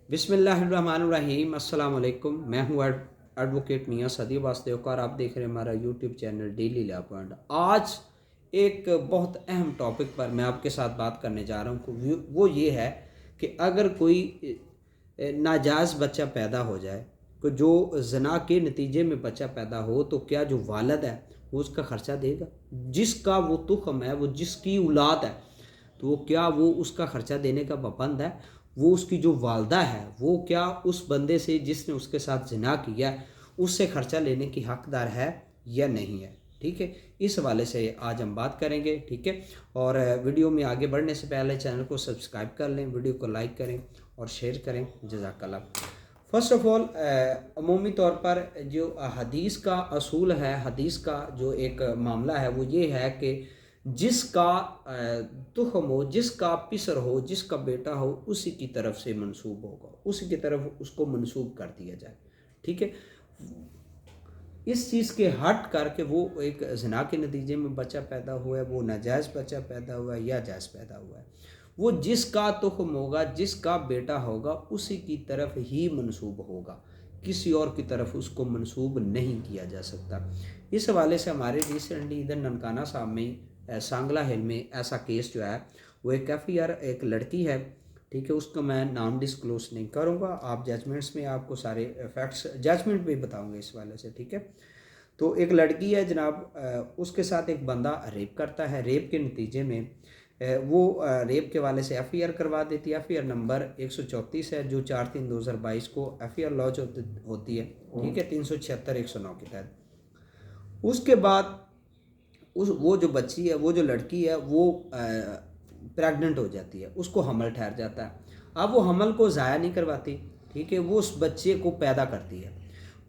बिस्मिल्लाहिर्रहमानिर्रहीम। अस्सलाम वालेकुम। मैं हूँ एडवोकेट मियाँ सदी वासुदेव और आप देख रहे हैं हमारा YouTube channel daily law point. आज एक बहुत अहम टॉपिक पर मैं आपके साथ बात करने जा रहा हूँ। वो ये है कि अगर कोई नाजायज़ बच्चा पैदा हो जाए, तो जो ज़ना के नतीजे में बच्चा पैदा हो, तो क्या जो वालिद है वो उसका ख़र्चा देगा? जिसका वो तुख़्म है, वो जिसकी औलाद है, तो क्या वो उसका ख़र्चा देने का पाबंद है? वो उसकी जो वालदा है, वो क्या उस बंदे से जिसने उसके साथ ज़िना किया उससे ख़र्चा लेने की हकदार है या नहीं है? ठीक है, इस हवाले से आज हम बात करेंगे। ठीक है, और वीडियो में आगे बढ़ने से पहले चैनल को सब्सक्राइब कर लें, वीडियो को लाइक करें और शेयर करें। जज़ाकल्लाह। फ़र्स्ट ऑफ़ ऑल, अमूमी तौर पर जो हदीस का असूल है, हदीस का जो एक मामला है, वो ये है कि जिसका तुख़्म हो, जिसका पिसर हो, जिसका बेटा हो, उसी की तरफ से मंसूब होगा, उसी की तरफ उसको मंसूब कर दिया जाए। ठीक है, इस चीज़ के हट करके वो एक ज़िना के नतीजे में बच्चा पैदा हुआ है, वो नाजायज़ बच्चा पैदा हुआ है या जायज़ पैदा हुआ है, वो जिसका तुख़्म होगा, जिसका बेटा होगा, उसी की तरफ ही मंसूब होगा, किसी और की तरफ उसको मंसूब नहीं किया जा सकता। इस हवाले से हमारे रिसेंटली इधर ननकाना साहब में सांगला हिल में ऐसा केस जो है, वो एक एफआईआर, एक लड़की है, ठीक है, उसका मैं नाम डिस्क्लोज नहीं करूँगा, आप जजमेंट्स में आपको सारे फैक्ट्स जजमेंट भी बताऊँगा इस वाले से। ठीक है, तो एक लड़की है जनाब, उसके साथ एक बंदा रेप करता है। रेप के नतीजे में वो रेप के वाले से एफआईआर करवा देती है। एफआईआर नंबर 134 है, जो 4/3/2022 को एफआईआर लॉन्च होती है। ठीक है, 376/109 के तहत। उसके बाद वो जो बच्ची है, वो जो लड़की है, वो प्रेग्नेंट हो जाती है, उसको हमल ठहर जाता है। अब वो हमल को ज़ाया नहीं करवाती, ठीक है, वो उस बच्चे को पैदा करती है,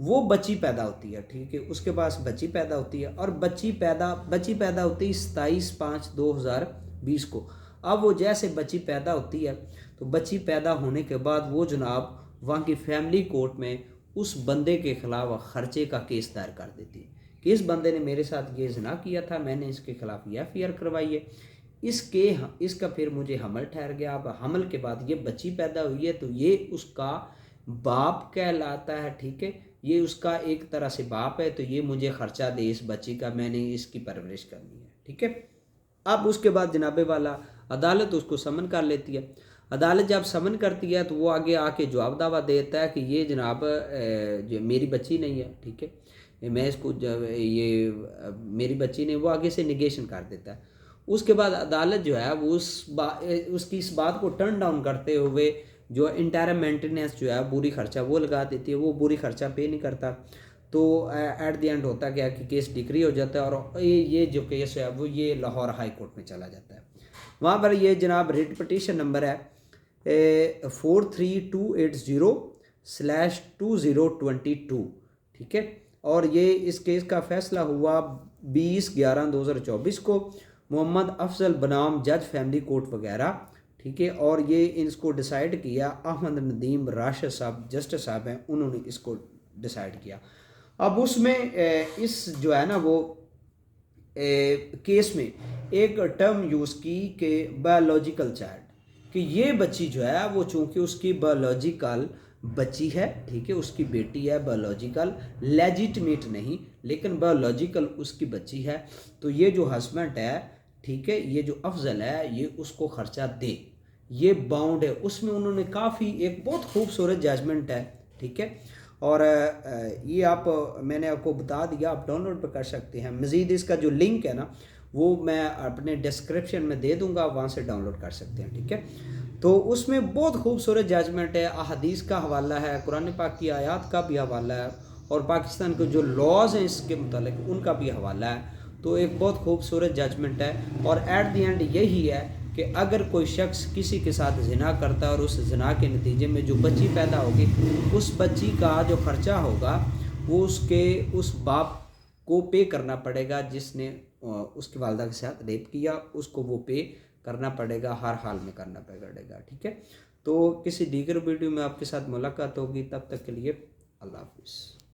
वो बच्ची पैदा होती है। ठीक है, उसके पास बच्ची पैदा होती है और बच्ची पैदा होती है 27/5/2020 को। अब वो जैसे बच्ची पैदा होती है, तो बच्ची पैदा होने के बाद वो जनाब वहाँ की फैमिली कोर्ट में उस बंदे के ख़िलाफ़ ख़र्चे का केस दायर कर देती है कि इस बंदे ने मेरे साथ ये ज़िना किया था, मैंने इसके ख़िलाफ़ ये एफआईआर करवाई है, इसका फिर मुझे हमल ठहर गया। अब हमल के बाद ये बच्ची पैदा हुई है, तो ये उसका बाप कहलाता है। ठीक है, ये उसका एक तरह से बाप है, तो ये मुझे ख़र्चा दे इस बच्ची का, मैंने इसकी परवरिश करनी है। ठीक है, अब उसके बाद जनाबे वाला अदालत उसको समन कर लेती है। अदालत जब समन करती है, तो वो आगे आके जवाब दावा देता है कि ये जनाब जो मेरी बच्ची नहीं है। ठीक है, मैं इसको ये मेरी बच्ची नहीं, वो आगे से निगेशन कर देता है। उसके बाद अदालत जो है वो उसकी इस बात को टर्न डाउन करते हुए जो इंटायर मेंटेनेंस जो है, बुरी खर्चा वो लगा देती है, वो बुरी खर्चा पे नहीं करता। तो एट द एंड होता क्या कि केस डिक्री हो जाता है और ये जो केस है वो ये लाहौर हाई कोर्ट में चला जाता है। वहाँ पर ये जनाब रिट पटिशन नंबर है 43280/2022। ठीक है, और ये इस केस का फैसला हुआ 20/11/2024 को। मोहम्मद अफजल बनाम जज फैमिली कोर्ट वगैरह। ठीक है, और ये इसको डिसाइड किया अहमद नदीम राशिद साहब, जस्टिस साहब हैं, उन्होंने इसको डिसाइड किया। अब उसमें इस जो है ना वो केस में एक टर्म यूज़ की कि बायोलॉजिकल चाइल्ड, कि ये बच्ची जो है वो चूँकि उसकी बायोलॉजिकल बच्ची है, ठीक है, उसकी बेटी है, बायोलॉजिकल लेजिटमेट नहीं, लेकिन बायोलॉजिकल उसकी बच्ची है, तो ये जो हस्बैंड है, ठीक है, ये जो अफजल है, ये उसको ख़र्चा दे, ये बाउंड है। उसमें उन्होंने काफ़ी एक बहुत खूबसूरत जजमेंट है। ठीक है, और ये मैंने आपको बता दिया, आप डाउनलोड पर कर सकते हैं। मज़ीद इसका जो लिंक है ना, वो मैं अपने डिस्क्रिप्शन में दे दूंगा, वहाँ से डाउनलोड कर सकते हैं। ठीक है, तो उसमें बहुत खूबसूरत जजमेंट है, अहादीस का हवाला है, कुरान पाक की आयत का भी हवाला है, और पाकिस्तान के जो लॉज हैं इसके मुतालिक उनका भी हवाला है। तो एक बहुत खूबसूरत जजमेंट है, और एट द एंड यही है कि अगर कोई शख्स किसी के साथ ज़िना करता है और उस ज़िना के नतीजे में जो बच्ची पैदा होगी, उस बच्ची का जो ख़र्चा होगा वो उस बाप को पे करना पड़ेगा जिसने उसकी वालदा के साथ रेप किया, उसको वो पे करना पड़ेगा, हर हाल में करना पड़ेगा। ठीक है, तो किसी दीगर वीडियो में आपके साथ मुलाकात होगी, तब तक के लिए अल्लाह हाफिज़।